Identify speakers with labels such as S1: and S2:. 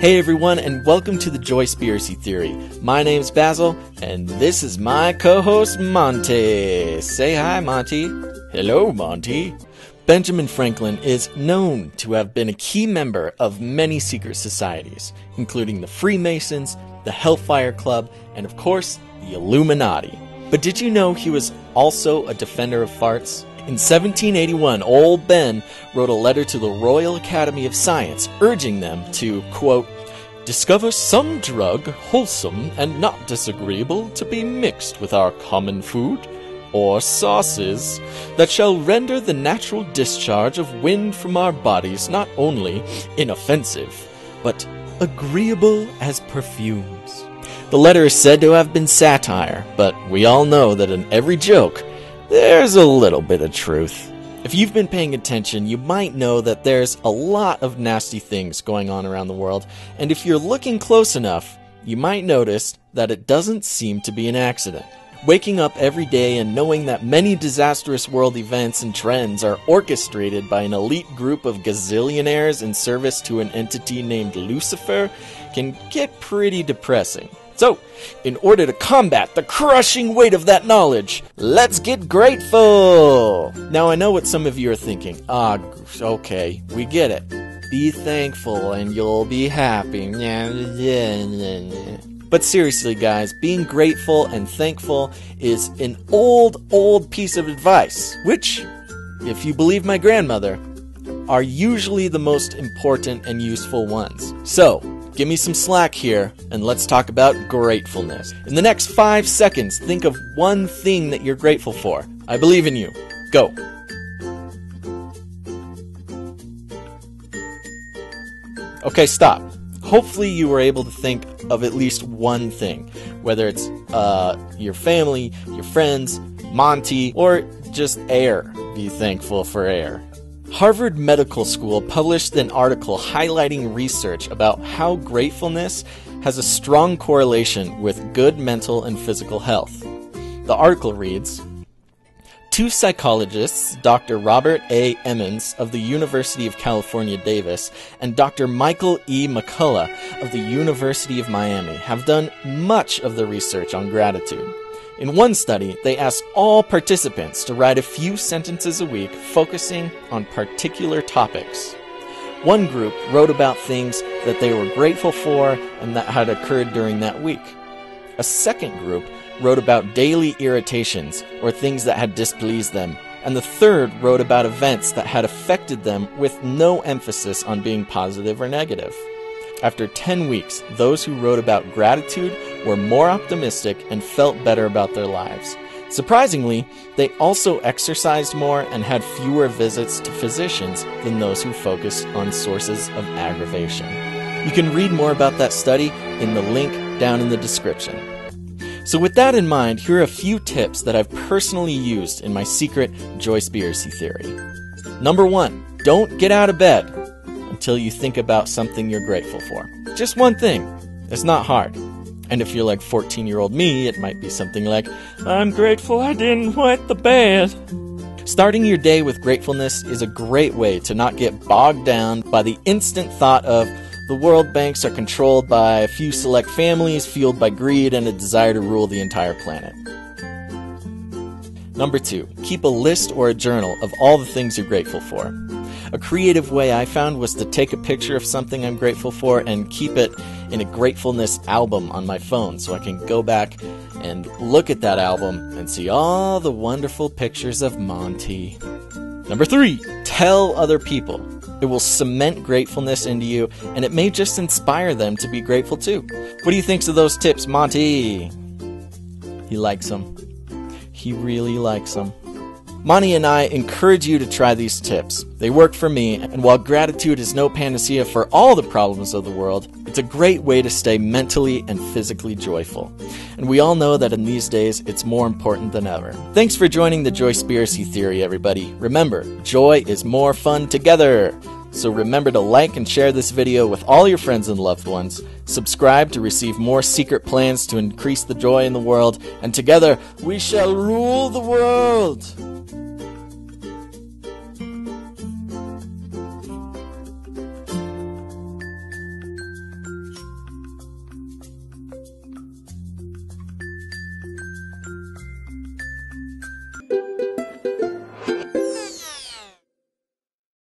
S1: Hey everyone, and welcome to the Joyspiracy Theory. My name's Basil, and this is my co-host Monty. Say hi, Monty. Hello, Monty. Benjamin Franklin is known to have been a key member of many secret societies, including the Freemasons, the Hellfire Club, and of course, the Illuminati. But did you know he was also a defender of farts? In 1781, old Ben wrote a letter to the Royal Academy of Science urging them to, quote, discover some drug wholesome and not disagreeable to be mixed with our common food, or sauces, that shall render the natural discharge of wind from our bodies not only inoffensive, but agreeable as perfumes. The letter is said to have been satire, but we all know that in every joke, there's a little bit of truth. If you've been paying attention, you might know that there's a lot of nasty things going on around the world, and if you're looking close enough, you might notice that it doesn't seem to be an accident. Waking up every day and knowing that many disastrous world events and trends are orchestrated by an elite group of gazillionaires in service to an entity named Lucifer can get pretty depressing. So, in order to combat the crushing weight of that knowledge, let's get grateful! Now, I know what some of you are thinking. Okay, we get it. Be thankful and you'll be happy. But seriously, guys, being grateful and thankful is an old piece of advice, which, if you believe my grandmother, are usually the most important and useful ones. So, give me some slack here, and let's talk about gratefulness. In the next 5 seconds, think of one thing that you're grateful for. I believe in you. Go. Okay, stop. Hopefully you were able to think of at least one thing, whether it's your family, your friends, Monty, or just air. Be thankful for air. Harvard Medical School published an article highlighting research about how gratefulness has a strong correlation with good mental and physical health. The article reads, two psychologists, Dr. Robert A. Emmons of the University of California, Davis, and Dr. Michael E. McCullough of the University of Miami, have done much of the research on gratitude. In one study, they asked all participants to write a few sentences a week focusing on particular topics. One group wrote about things that they were grateful for and that had occurred during that week. A second group wrote about daily irritations or things that had displeased them, and the third wrote about events that had affected them with no emphasis on being positive or negative. After 10 weeks, those who wrote about gratitude were more optimistic and felt better about their lives. Surprisingly, they also exercised more and had fewer visits to physicians than those who focused on sources of aggravation. You can read more about that study in the link down in the description. So with that in mind, here are a few tips that I've personally used in my secret Joyspiracy theory. Number 1, don't get out of bed until you think about something you're grateful for. Just one thing. It's not hard. And if you're like 14-year-old me, it might be something like, I'm grateful I didn't wet the bed. Starting your day with gratefulness is a great way to not get bogged down by the instant thought of the world banks are controlled by a few select families fueled by greed and a desire to rule the entire planet. Number 2, keep a list or a journal of all the things you're grateful for. A creative way I found was to take a picture of something I'm grateful for and keep it in a gratefulness album on my phone so I can go back and look at that album and see all the wonderful pictures of Monty. Number 3, tell other people. It will cement gratefulness into you, and it may just inspire them to be grateful too. What do you think of those tips, Monty? He likes them. He really likes them. Monty and I encourage you to try these tips. They work for me, and while gratitude is no panacea for all the problems of the world, it's a great way to stay mentally and physically joyful. And we all know that in these days, it's more important than ever. Thanks for joining the Joyspiracy Theory, everybody. Remember, joy is more fun together. So remember to like and share this video with all your friends and loved ones. Subscribe to receive more secret plans to increase the joy in the world. And together, we shall rule the world.